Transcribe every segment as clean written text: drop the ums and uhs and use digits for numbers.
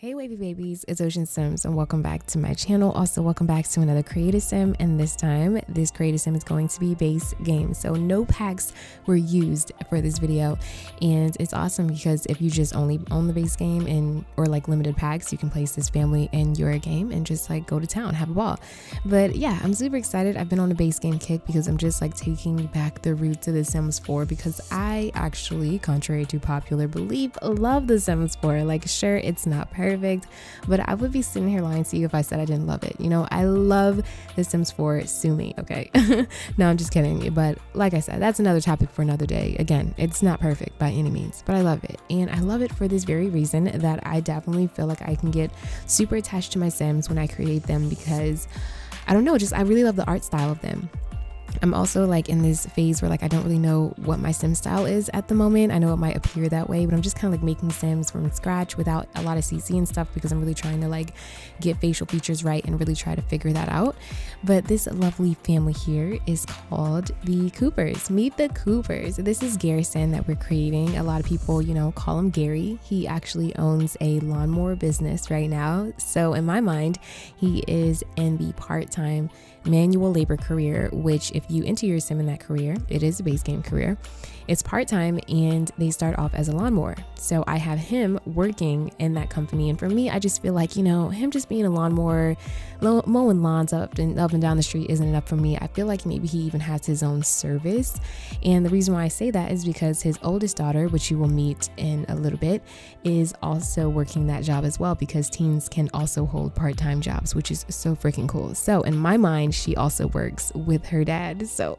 Hey wavy babies, it's Ocean Sims and welcome back to my channel. Also welcome back to another creative sim, and this time this creative sim is going to be base game. So no packs were used for this video, and it's awesome because if you just only own the base game and or like limited packs, you can place this family in your game and just like go to town, have a ball. But yeah, I'm super excited. I've been on a base game kick because I'm just like taking back the roots of the Sims 4 because I actually, contrary to popular belief, love the Sims 4. Like, sure, it's not perfect, but I would be sitting here lying to you if I said I didn't love it. You know, I love The Sims 4. Sue me, okay? No, I'm just kidding. But like I said, that's another topic for another day. Again, it's not perfect by any means, but I love it. And I love it for this very reason that I definitely feel like I can get super attached to my Sims when I create them because I don't know, just I really love the art style of them. I'm also like in this phase where like I don't really know what my sim style is at the moment. I know it might appear that way, but I'm just kind of like making sims from scratch without a lot of CC and stuff because I'm really trying to like get facial features right and really try to figure that out. But this lovely family here is called the Coopers. Meet the Coopers. This is Garrison that we're creating. A lot of people, you know, call him Gary. He actually owns a lawnmower business right now. So in my mind, he is in the part-time manual labor career, which if you enter your sim in that career, it is a base game career. It's part-time and they start off as a lawnmower. So I have him working in that company. And for me, I just feel like, you know, him just being a lawnmower, mowing lawns up and down the street isn't enough for me. I feel like maybe he even has his own service. And the reason why I say that is because his oldest daughter, which you will meet in a little bit, is also working that job as well because teens can also hold part-time jobs, which is so freaking cool. So in my mind, she also works with her dad. So,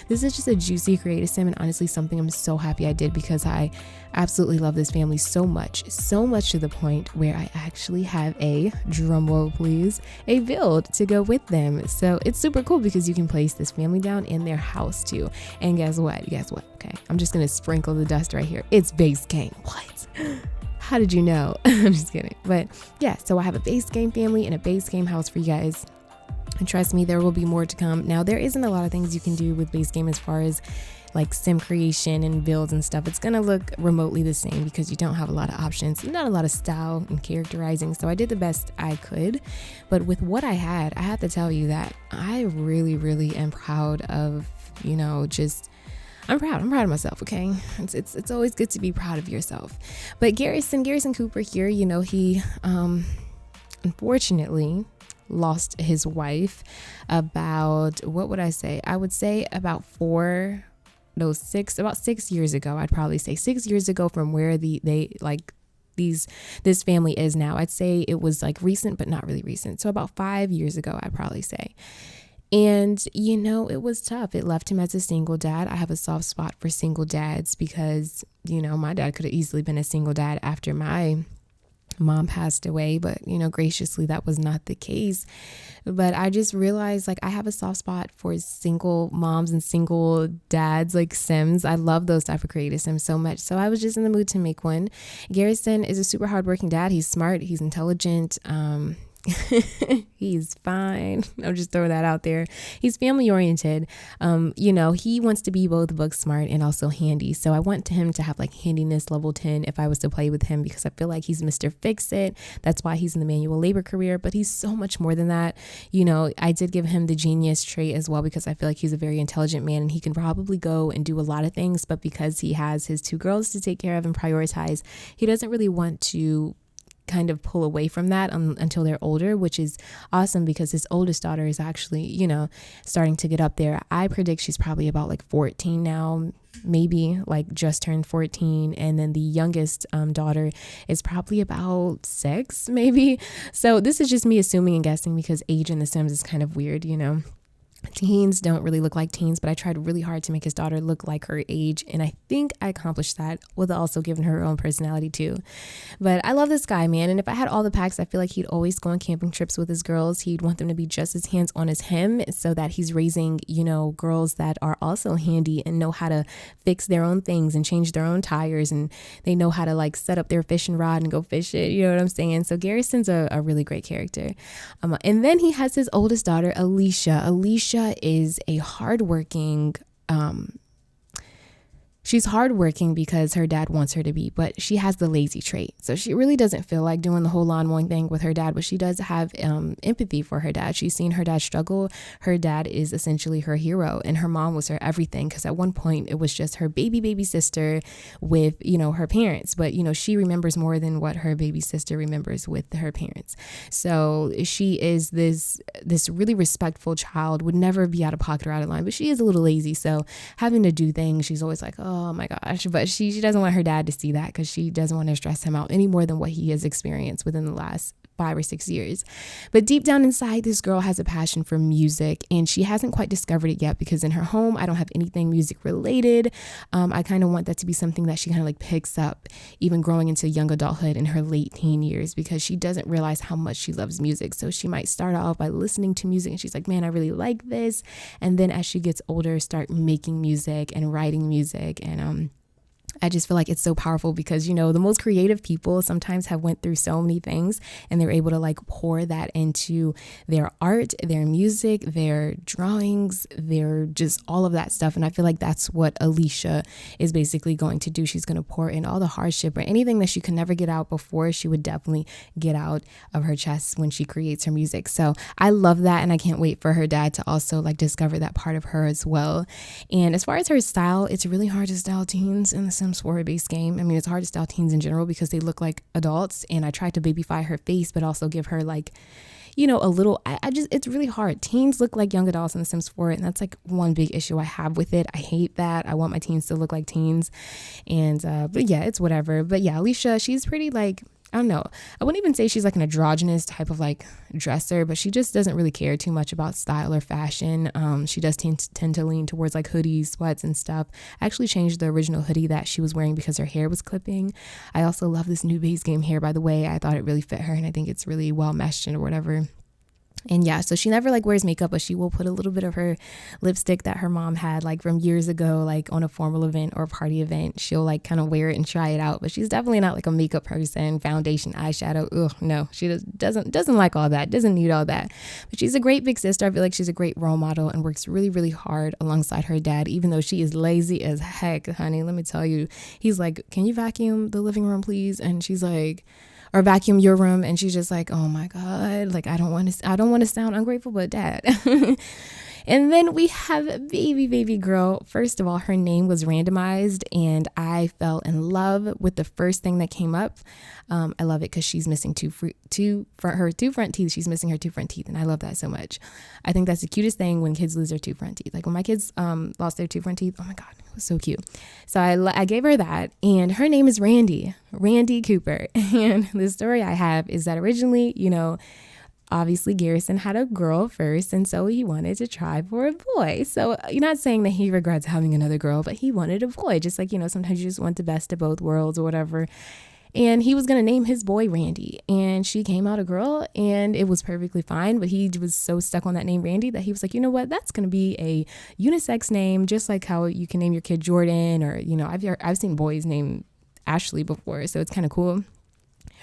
this is just a juicy creative sim, and honestly something I'm so happy I did because I absolutely love this family so much to the point where I actually have a, drumroll please, a build to go with them. So it's super cool because you can place this family down in their house too. And guess what? Okay, I'm just gonna sprinkle the dust right here. It's base game. What? How did you know? I'm just kidding. But yeah, so I have a base game family and a base game house for you guys. And trust me, there will be more to come. Now, there isn't a lot of things you can do with base game as far as like sim creation and builds and stuff. It's gonna look remotely the same because you don't have a lot of options, not a lot of style and characterizing. So I did the best I could. But with what I have to tell you that I really am proud of, you know, just I'm proud of myself, okay? It's always good to be proud of yourself. But Garrison Cooper here, you know, he unfortunately lost his wife about, what would I say? I would say about 6 years ago. I'd probably say 6 years ago from where this family is now. I'd say it was like recent, but not really recent. So about 5 years ago, I'd probably say. And, you know, it was tough. It left him as a single dad. I have a soft spot for single dads because, you know, my dad could have easily been a single dad after my mom passed away, but you know, graciously that was not the case. But I just realized like I have a soft spot for single moms and single dads, like sims. I love those type of creative sims so much. So I was just in the mood to make one. Garrison is a super hardworking dad. He's smart, he's intelligent, he's fine. I'll just throw that out there. He's family oriented. You know, he wants to be both book smart and also handy. So I want him to have like handiness level 10 if I was to play with him because I feel like he's Mr. Fix-It. That's why he's in the manual labor career, but he's so much more than that. You know, I did give him the genius trait as well because I feel like he's a very intelligent man and he can probably go and do a lot of things, but because he has his 2 girls to take care of and prioritize, he doesn't really want to kind of pull away from that until they're older, which is awesome because his oldest daughter is actually, you know, starting to get up there. I predict she's probably about like 14 now, maybe like just turned 14. And then the youngest daughter is probably about 6, maybe. So this is just me assuming and guessing because age in The Sims is kind of weird, you know. Teens don't really look like teens, but I tried really hard to make his daughter look like her age, and I think I accomplished that with also giving her own personality too. But I love this guy, man, and if I had all the packs, I feel like he'd always go on camping trips with his girls. He'd want them to be just as hands-on as him so that he's raising, you know, girls that are also handy and know how to fix their own things and change their own tires, and they know how to like set up their fishing rod and go fish it, you know what I'm saying? So Garrison's a really great character. And then he has his oldest daughter, Alicia is a hardworking She's hardworking because her dad wants her to be, but she has the lazy trait. So she really doesn't feel like doing the whole lawn mowing thing with her dad, but she does have empathy for her dad. She's seen her dad struggle. Her dad is essentially her hero, and her mom was her everything, because at one point it was just her baby sister with, her parents. But, she remembers more than what her baby sister remembers with her parents. So she is this really respectful child, would never be out of pocket or out of line, but she is a little lazy. So having to do things, she's always like, oh my gosh. But she doesn't want her dad to see that, because she doesn't want to stress him out any more than what he has experienced within the last 5 or 6 years. But deep down inside, this girl has a passion for music, and she hasn't quite discovered it yet, because in her home, I don't have anything music related. I kind of want that to be something that she kind of like picks up even growing into young adulthood in her late teen years, because she doesn't realize how much she loves music. So she might start off by listening to music and she's like, man, I really like this. And then as she gets older, start making music and writing music. And I just feel like it's so powerful, because, the most creative people sometimes have went through so many things, and they're able to like pour that into their art, their music, their drawings, their just all of that stuff. And I feel like that's what Alicia is basically going to do. She's going to pour in all the hardship or anything that she could never get out before. She would definitely get out of her chest when she creates her music. So I love that. And I can't wait for her dad to also like discover that part of her as well. And as far as her style, it's really hard to style teens in the Sims 4 base game. I mean, it's hard to style teens in general because they look like adults, and I tried to babyfy her face, but also give her like, a little, it's really hard. Teens look like young adults in The Sims 4, and that's like one big issue I have with it. I hate that. I want my teens to look like teens, and, but yeah, it's whatever. But yeah, Alicia, she's pretty like, I don't know. I wouldn't even say she's like an androgynous type of like dresser, but she just doesn't really care too much about style or fashion. She does tend to lean towards like hoodies, sweats and stuff. I actually changed the original hoodie that she was wearing because her hair was clipping. I also love this new base game hair, by the way. I thought it really fit her, and I think it's really well meshed or whatever. And yeah, so she never like wears makeup, but she will put a little bit of her lipstick that her mom had like from years ago, like on a formal event or a party event. She'll like kind of wear it and try it out, but she's definitely not like a makeup person. Foundation, eyeshadow, no, she doesn't like all that, doesn't need all that. But she's a great big sister. I feel like she's a great role model and works really, really hard alongside her dad, even though she is lazy as heck, honey. Let me tell you, he's like, can you vacuum the living room, please? And she's like, or vacuum your room, and she's just like, oh my god, like I don't want to sound ungrateful, but dad. And then we have baby girl. First of all, her name was randomized, and I fell in love with the first thing that came up. I love it because she's missing two front teeth. She's missing her 2 front teeth, and I love that so much. I think that's the cutest thing when kids lose their 2 front teeth. Like when my kids lost their 2 front teeth, oh my god, it was so cute. So I gave her that, and her name is Randi Cooper. And the story I have is that originally, obviously Garrison had a girl first, and so he wanted to try for a boy. So you're not saying that he regrets having another girl, but he wanted a boy, just like, sometimes you just want the best of both worlds or whatever. And he was going to name his boy Randy, and she came out a girl, and it was perfectly fine. But he was so stuck on that name Randy that he was like, you know what, that's going to be a unisex name, just like how you can name your kid Jordan, or, I've seen boys named Ashley before. So it's kind of cool.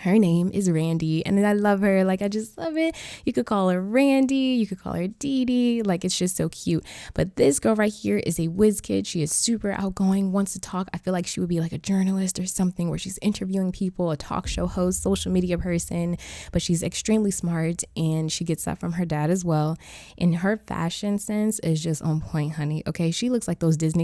Her name is Randi, and I love her. Like, I just love it. You could call her Randy, you could call her Dee Dee. Like, it's just so cute. But this girl right here is a whiz kid. She is super outgoing, wants to talk. I feel like she would be like a journalist or something, where she's interviewing people, a talk show host, social media person. But she's extremely smart, and she gets that from her dad as well. And her fashion sense is just on point, honey. Okay, she looks like those Disney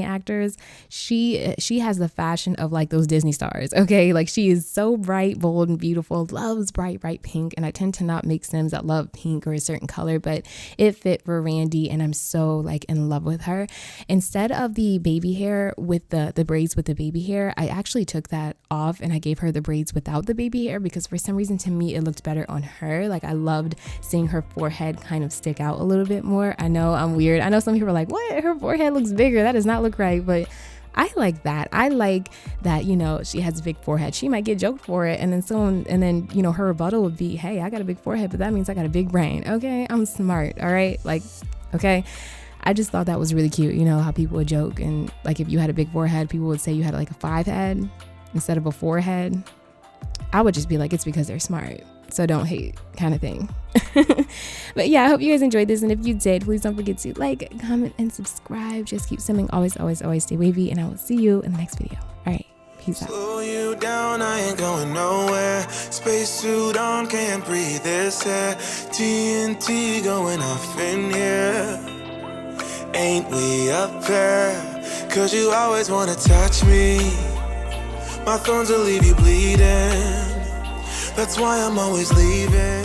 actors. She has the fashion of like those Disney stars. Okay, like she is so bright, bold, and beautiful, loves bright pink. And I tend to not make Sims that love pink or a certain color, but it fit for Randi, and I'm so like in love with her. Instead of the baby hair with the braids with the baby hair, I actually took that off and I gave her the braids without the baby hair, because for some reason to me it looked better on her. Like, I loved seeing her forehead kind of stick out a little bit more. I know I'm weird. I know some people are like, what? Her forehead looks bigger. That does not look right. But I like that. I like that, she has a big forehead. She might get joked for it. And then her rebuttal would be, hey, I got a big forehead, but that means I got a big brain. Okay. I'm smart. All right. Like, okay. I just thought that was really cute. How people would joke, and like, if you had a big forehead, people would say you had like a 5 head instead of a 4 head. I would just be like, it's because they're smart. so don't hate kind of thing. But yeah, I hope you guys enjoyed this, and if you did, please don't forget to like, comment, and subscribe. Just keep swimming, always stay wavy, and I will see you in the next video. All right, peace out. Slow you down, I ain't going nowhere. Spacesuit on, can't breathe this air. TNT going off in here. Ain't we a pair? Cause you always wanna touch me. My thorns will leave you bleeding. That's why I'm always leaving.